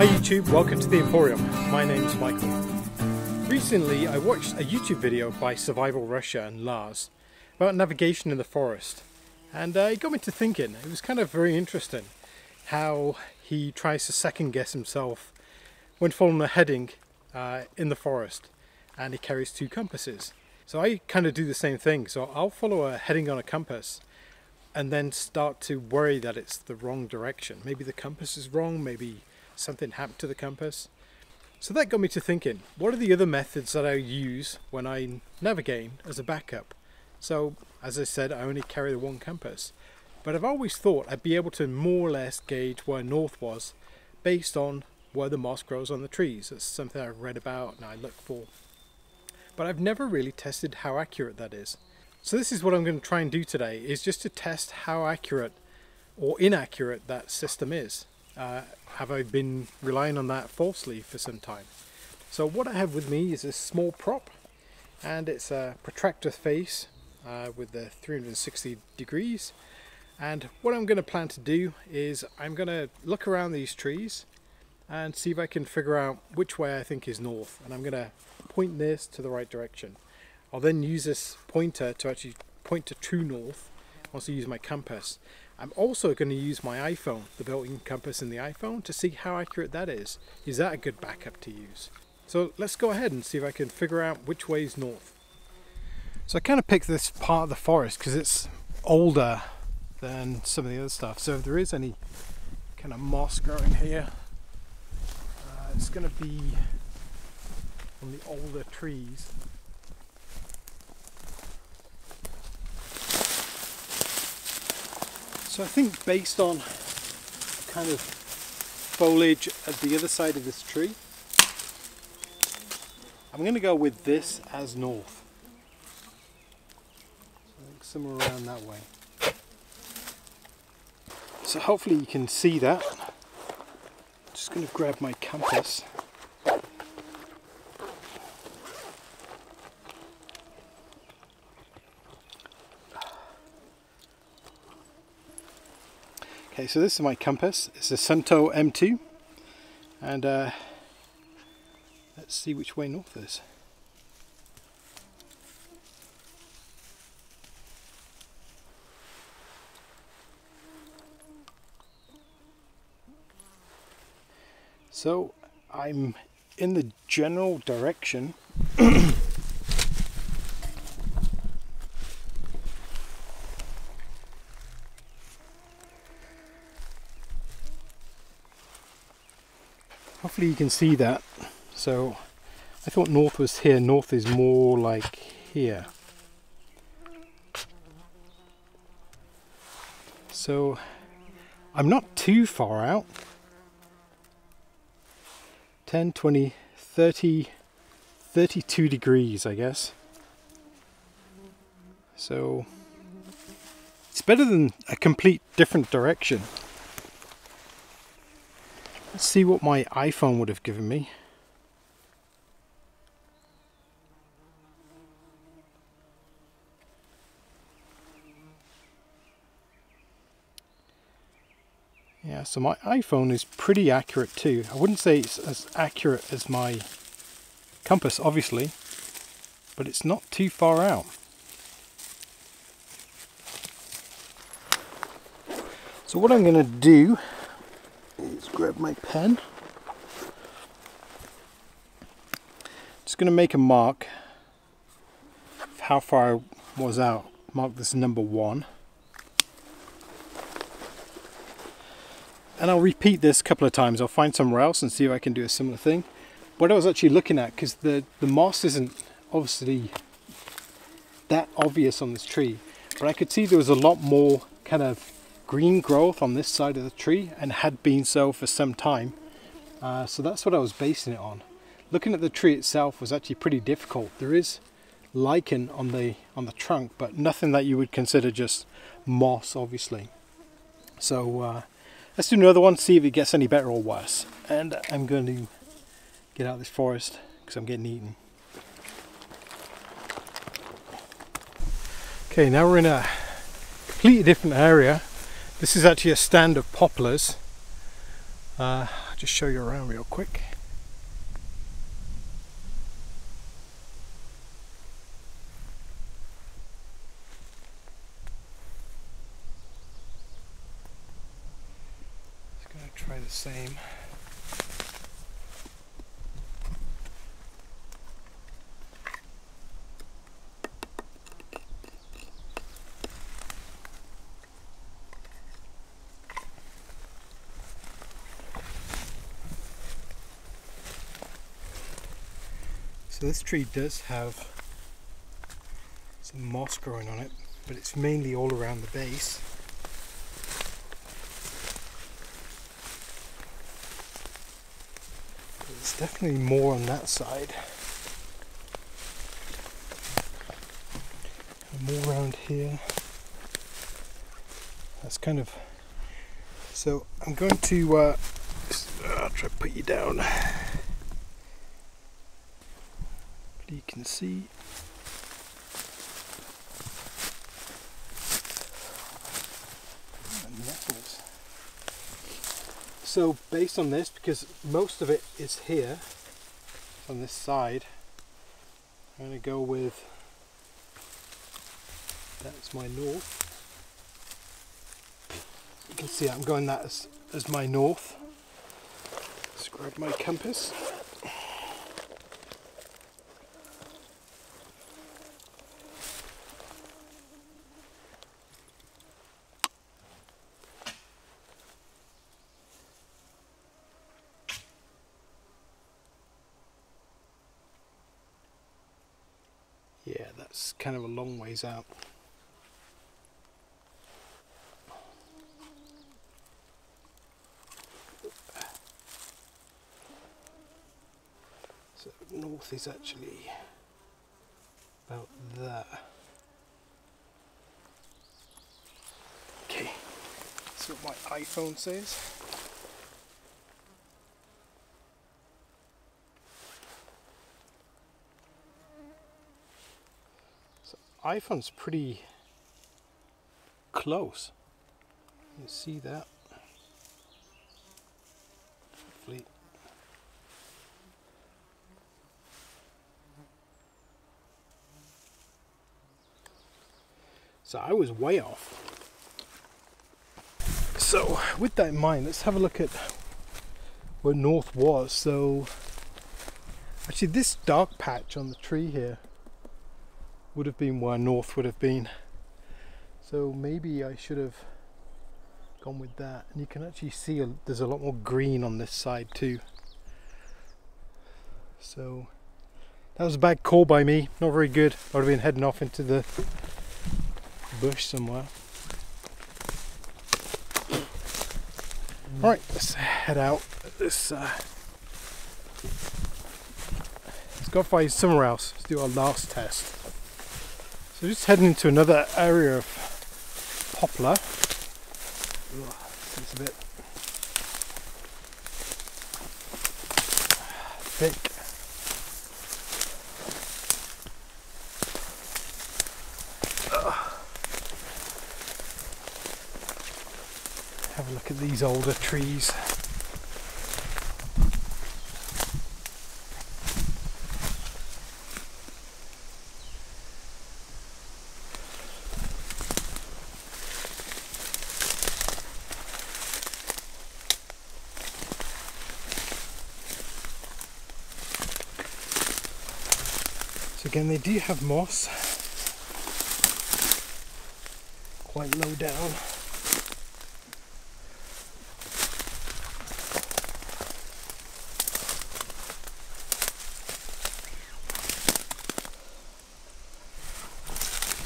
Hey YouTube, welcome to the Emporium. My name's Michael. Recently I watched a YouTube video by Survival Russia and Lars about navigation in the forest, and it got me to thinking. It was kind of very interesting how he tries to second guess himself when following a heading in the forest, and he carries two compasses. So I kind of do the same thing. So I'll follow a heading on a compass and then start to worry that it's the wrong direction. Maybe the compass is wrong, maybe something happened to the compass. So that got me to thinking, what are the other methods that I use when I navigate as a backup? So as I said, I only carry the one compass, but I've always thought I'd be able to more or less gauge where north was based on where the moss grows on the trees. It's something I've read about and I look for, but I've never really tested how accurate that is. So this is what I'm going to try and do today, is just to test how accurate or inaccurate that system is. Have I been relying on that falsely for some time? So what I have with me is a small prop, and it's a protractor face with the 360 degrees. And what I'm going to plan to do is I'm going to look around these trees and see if I can figure out which way I think is north, and I'm going to point this to the right direction. I'll then use this pointer to actually point to true north once I use my compass. I'm also going to use my iPhone, the built-in compass in the iPhone, to see how accurate that is. Is that a good backup to use? So let's go ahead and see if I can figure out which way is north. So I kind of picked this part of the forest because it's older than some of the other stuff. So if there is any kind of moss growing here, it's going to be on the older trees. So I think based on kind of foliage at the other side of this tree, I'm going to go with this as north. So I think somewhere around that way. So hopefully you can see that. I'm just going to grab my compass. Okay, so this is my compass. It's a Sunto M2, and let's see which way north is. So I'm in the general direction. Hopefully you can see that. So I thought north was here. North is more like here. So I'm not too far out. 10, 20, 30, 32 degrees, I guess. So it's better than a complete different direction. Let's see what my iPhone would have given me. Yeah, so my iPhone is pretty accurate too. I wouldn't say it's as accurate as my compass, obviously, but it's not too far out. So what I'm going to do is grab my pen. Just going to make a mark of how far I was out. Mark this number 1. And I'll repeat this a couple of times. I'll find somewhere else and see if I can do a similar thing. What I was actually looking at, because the moss isn't obviously that obvious on this tree, but I could see there was a lot more kind of green growth on this side of the tree, and had been so for some time. So that's what I was basing it on. Looking at the tree itself was actually pretty difficult. There is lichen on the trunk, but nothing that you would consider just moss, obviously. So let's do another one, see if it gets any better or worse. And I'm going to get out of this forest because I'm getting eaten. Okay, now we're in a completely different area. This is actually a stand of poplars. just show you around real quick. Just going to try the same. So this tree does have some moss growing on it, but it's mainly all around the base. There's definitely more on that side. And more around here. That's kind of... So I'm going to I'll try to put you down. You can see nettles. So based on this, because most of it is here on this side, I'm going to go with, that's my north. You can see I'm going that as my north. Let's grab my compass. Yeah, that's kind of a long ways out. So north is actually about there. Okay, that's what my iPhone says. iPhone's pretty close. You see that? Hopefully. So I was way off. So with that in mind, let's have a look at where north was. So actually this dark patch on the tree here would have been where north would have been. So maybe I should have gone with that. And you can actually see there's a lot more green on this side too. So that was a bad call by me, not very good. I would have been heading off into the bush somewhere. Alright, let's head out. Let's go find somewhere else. Let's do our last test. So just heading into another area of poplar. It's a bit thick. Have a look at these older trees. So again, they do have moss quite low down.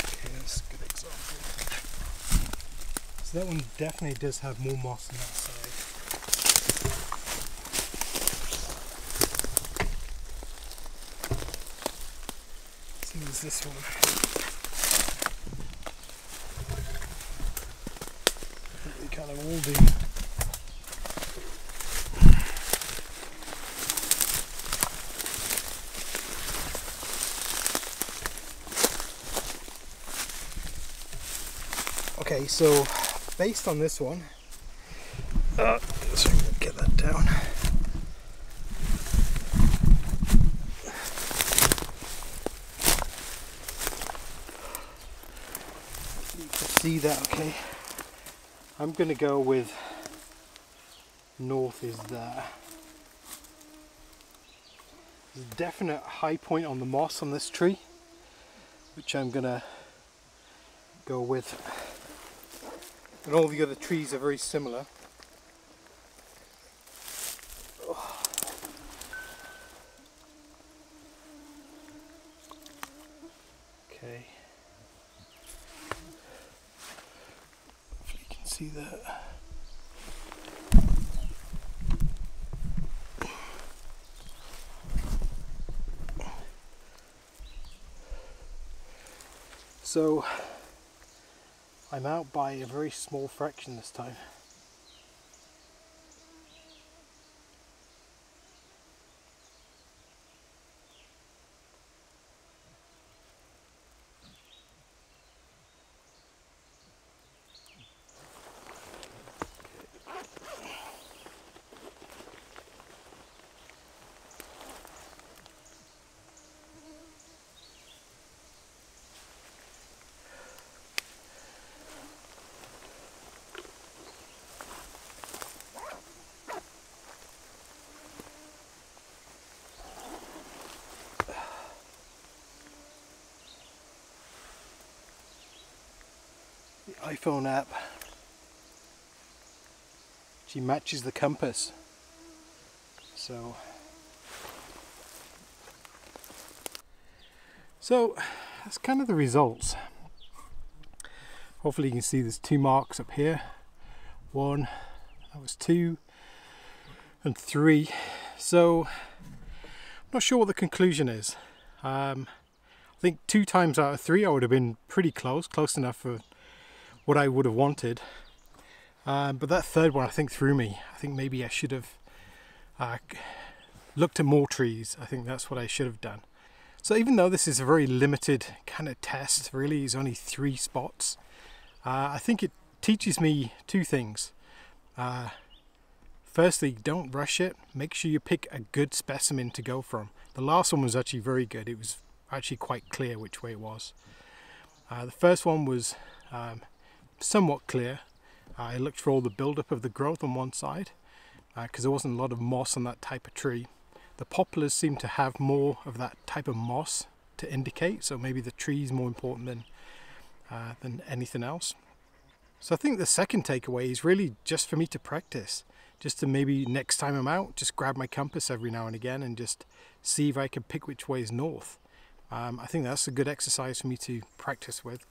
Okay, that's a good example. So that one definitely does have more moss on that side. Is this one. They kind of all do. Okay, so based on this one, so get that down. see that, okay. I'm going to go with north is there. There's a definite high point on the moss on this tree, which I'm going to go with. And all the other trees are very similar. Okay. Hopefully you can see that. So I'm out by a very small fraction this time. The iPhone app actually matches the compass, so that's kind of the results. Hopefully you can see there's 2 marks up here. 1, that was 2, and 3. So I'm not sure what the conclusion is. I think 2 times out of 3 I would have been pretty close enough for what I would have wanted, but that third one I think threw me. I think maybe I should have looked at more trees. I think that's what I should have done. So even though this is a very limited kind of test, really is only 3 spots, I think it teaches me 2 things. Firstly, don't rush it. Make sure you pick a good specimen to go from. The last one was actually very good. It was actually quite clear which way it was. The first one was somewhat clear. I looked for all the buildup of the growth on one side because there wasn't a lot of moss on that type of tree. The poplars seem to have more of that type of moss to indicate, so maybe the tree is more important than anything else. So I think the second takeaway is really just for me to practice, just to maybe next time I'm out, just grab my compass every now and again and just see if I can pick which way is north. I think that's a good exercise for me to practice with.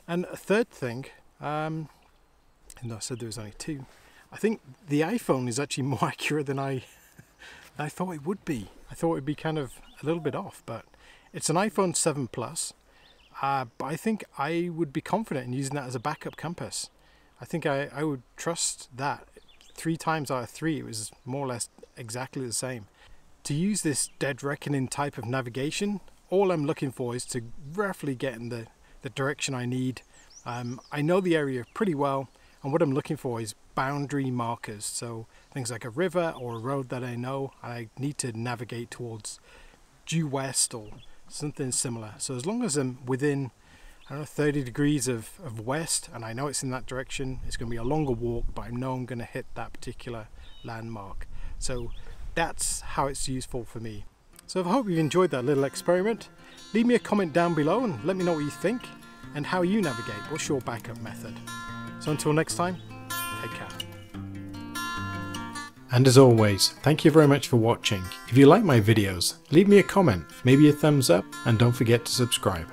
And a third thing, and I said there was only 2, I think the iPhone is actually more accurate than I thought it would be. I thought it would be kind of a little bit off, but it's an iPhone 7 Plus. But I think I would be confident in using that as a backup compass. I think I would trust that. 3 times out of 3 it was more or less exactly the same. To use this dead reckoning type of navigation, all I'm looking for is to roughly get in the direction I need. I know the area pretty well, and what I'm looking for is boundary markers, so things like a river or a road that I know I need to navigate towards due west or something similar. So as long as I'm within, I don't know, 30 degrees of west and I know it's in that direction, it's going to be a longer walk, but I know I'm going to hit that particular landmark. So that's how it's useful for me. So I hope you've enjoyed that little experiment. Leave me a comment down below and let me know what you think and how you navigate. What's your backup method? So until next time, take care. And as always, thank you very much for watching. If you like my videos, leave me a comment, maybe a thumbs up, and don't forget to subscribe.